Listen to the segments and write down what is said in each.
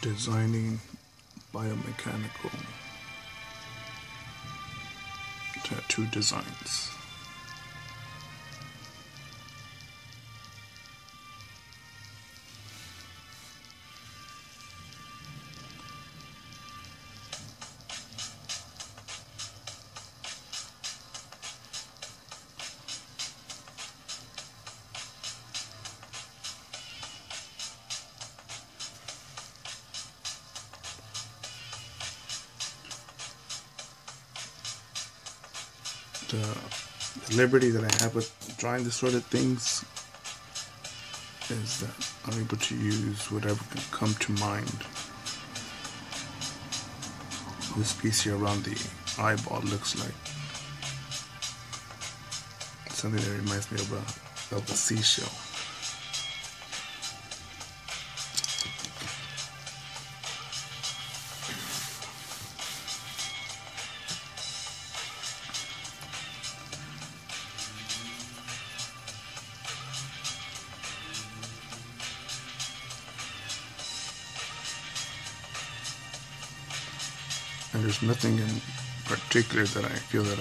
Designing biomechanical tattoo designs. The liberty that I have with drawing this sort of things is that I'm able to use whatever can come to mind. This piece here around the eyeball looks like something that reminds me of a seashell. And there's nothing in particular that I feel that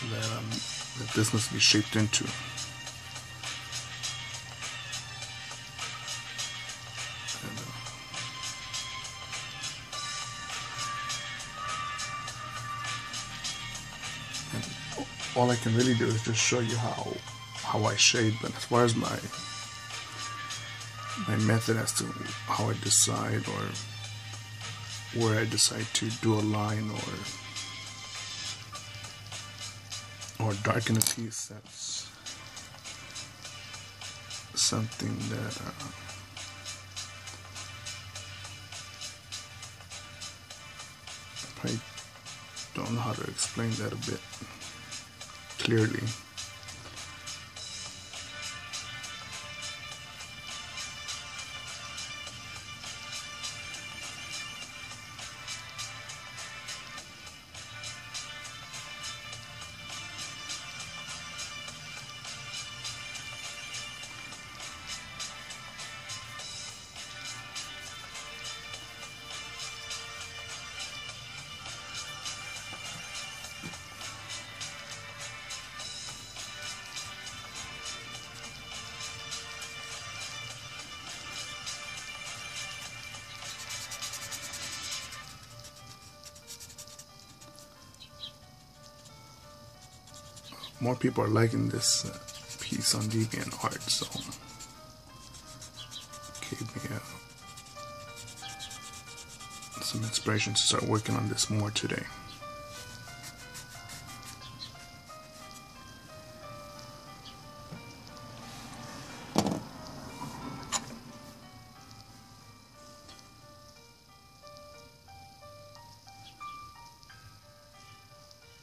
that this must be shaped into. And all I can really do is just show you how I shade, but as far as my method as to how I decide or where I decide to do a line or darken a piece, that's something that I don't know how to explain that a bit clearly. More people are liking this piece on DeviantArt, so gave me some inspiration to start working on this more today.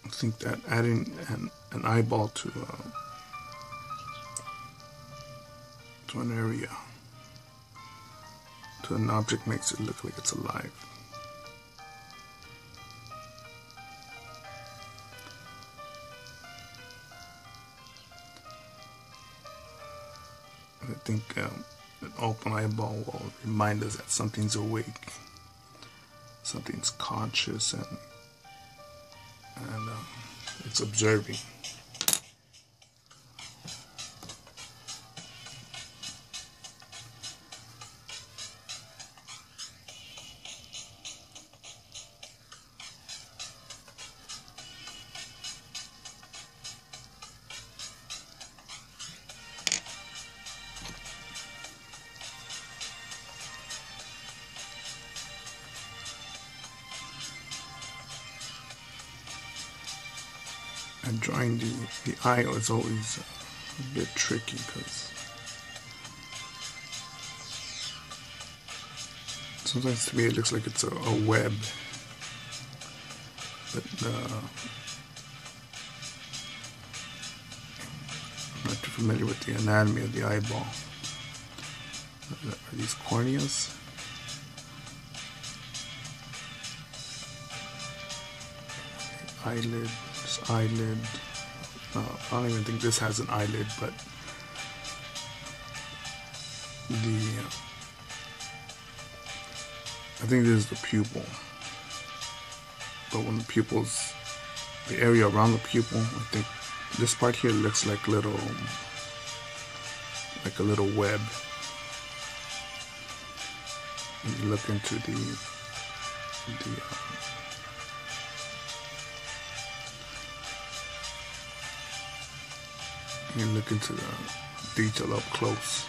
I think that adding an eyeball to an area, to an object, makes it look like it's alive. I think an open eyeball will remind us that something's awake, something's conscious, and it's observing. And drawing the eye is always a bit tricky because sometimes to me it looks like it's a web, but I'm not too familiar with the anatomy of the eyeball. Are these corneas? Eyelid. Eyelid. I don't even think this has an eyelid, but I think this is the pupil. But when the pupils, the area around the pupil, I think this part here looks like a little web. When you look into you look into the detail up close.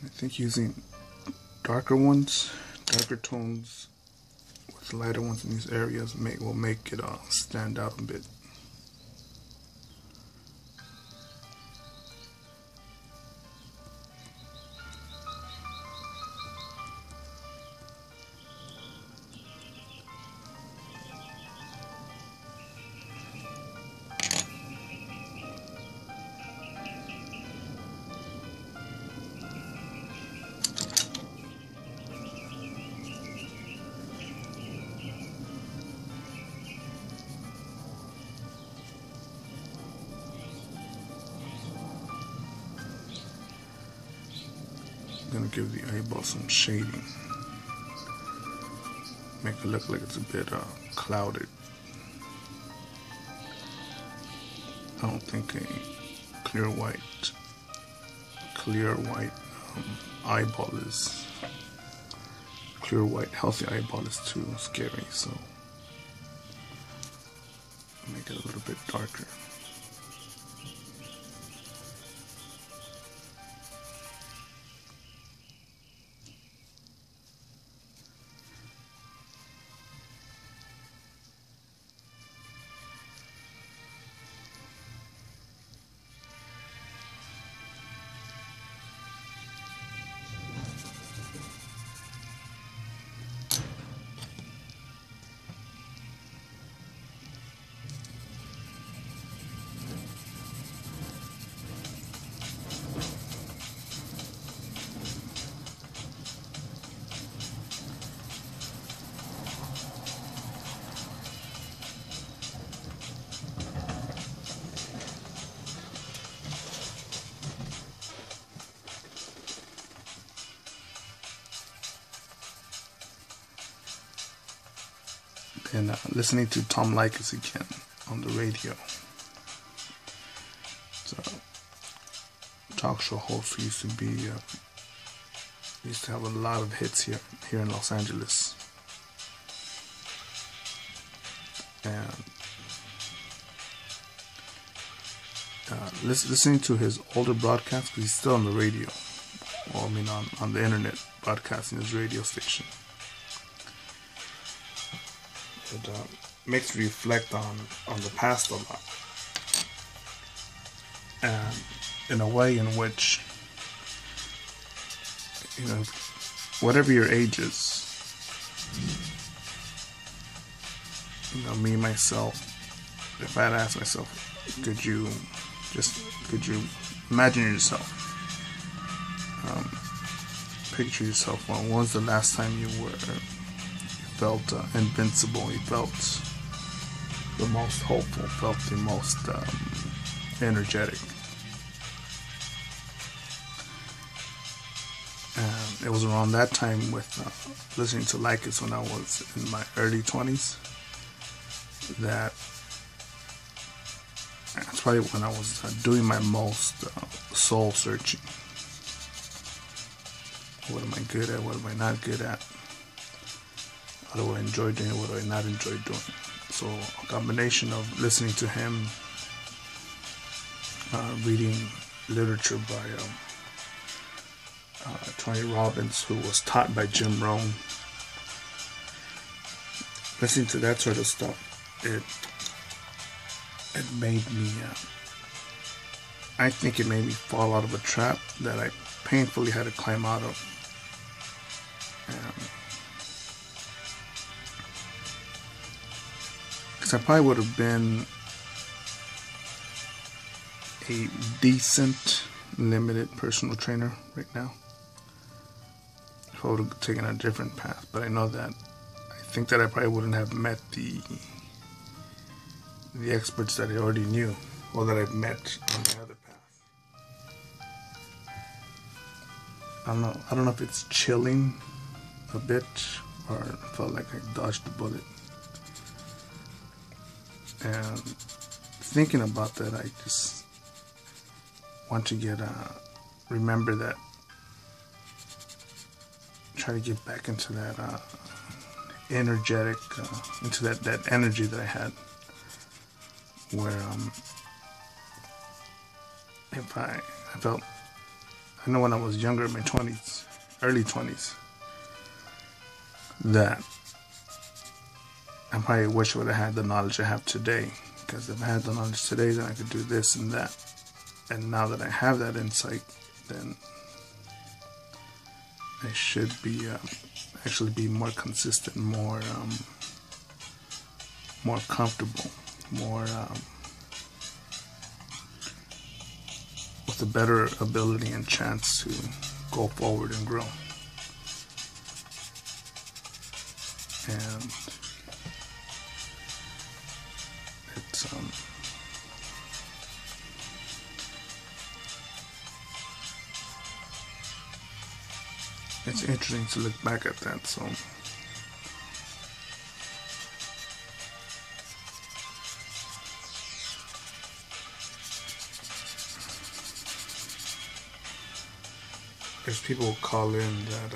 I think using darker tones with lighter ones in these areas will make it stand out a bit. I'm gonna give the eyeball some shading. Make it look like it's a bit clouded. I don't think a clear white eyeball is healthy eyeball is too scary, so make it a little bit darker. And listening to Tom Leykis again on the radio. It's a talk show host who used to have a lot of hits here in Los Angeles. And listening to his older broadcasts, because he's still on the radio. Well, I mean on the internet, broadcasting his radio station. It makes me reflect on the past a lot, and in a way in which, you know, whatever your age is, you know, me myself, if I had asked myself, could you imagine yourself, picture yourself, when was the last time you felt invincible, you felt the most hopeful, felt the most energetic. And it was around that time with listening to Leykis when I was in my early 20s that's probably when I was doing my most soul searching. What am I good at? What am I not good at? What do I enjoy doing? What do I not enjoy doing? So a combination of listening to him, reading literature by Tony Robbins, who was taught by Jim Rohn. Listening to that sort of stuff, it made me, I think it made me fall out of a trap that painfully had to climb out of. Because I probably would have been a decent limited personal trainer right now if I would have taken a different path. But I know that I think that I probably wouldn't have met the experts that I already knew or that I've met on the other path. I don't know if it's chilling a bit or I felt like I dodged the bullet. And thinking about that, I just want to remember that, try to get back into that energetic, into that energy that I had, where if I felt, I know when I was younger, in my 20s, early 20s, that I probably wish I would have had the knowledge I have today, because if I had the knowledge today, then I could do this and that. And now that I have that insight, then I should be actually be more consistent, more comfortable, more with a better ability and chance to go forward and grow. And it's interesting to look back at that. So there's people who call in that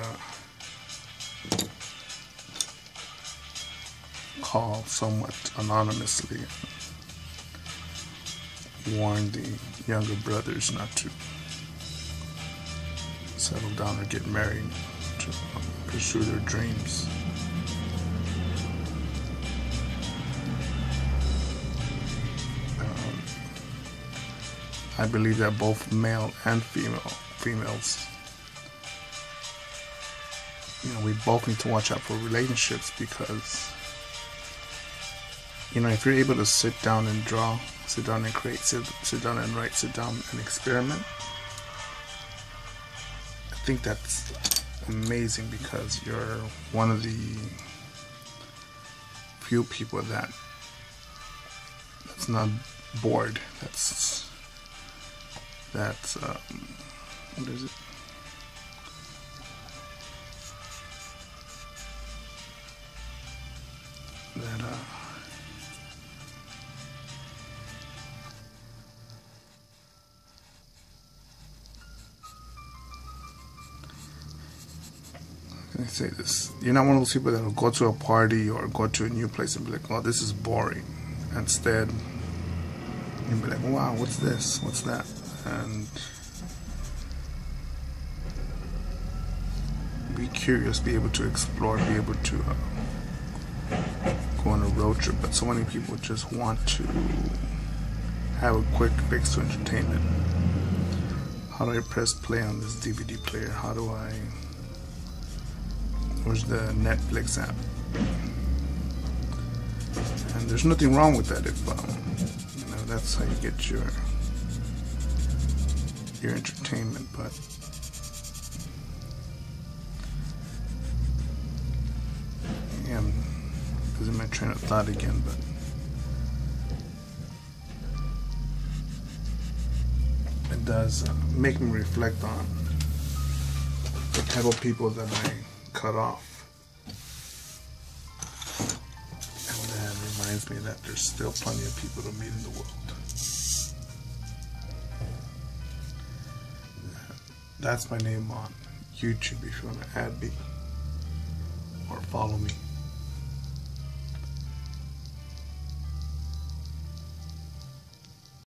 call somewhat anonymously and warn the younger brothers not to settle down or get married, to pursue their dreams. I believe that both male and females, we both need to watch out for relationships, because if you're able to sit down and draw, sit down and create, sit down and write, sit down and experiment, I think that's amazing, because you're one of the few people that's not bored. That's what is it? I say this, you're not one of those people that will go to a party or go to a new place and be like, oh, this is boring. Instead, you'll be like, wow, what's this, what's that? And be curious, be able to explore, be able to go on a road trip. But so many people just want to have a quick fix to entertainment. How do I press play on this DVD player? How do I, where's the Netflix app? And there's nothing wrong with that if that's how you get your entertainment. But I'm losing my train of thought again. But it does make me reflect on the type of people that I cut off. And that reminds me that there's still plenty of people to meet in the world. That's my name on YouTube if you want to add me or follow me.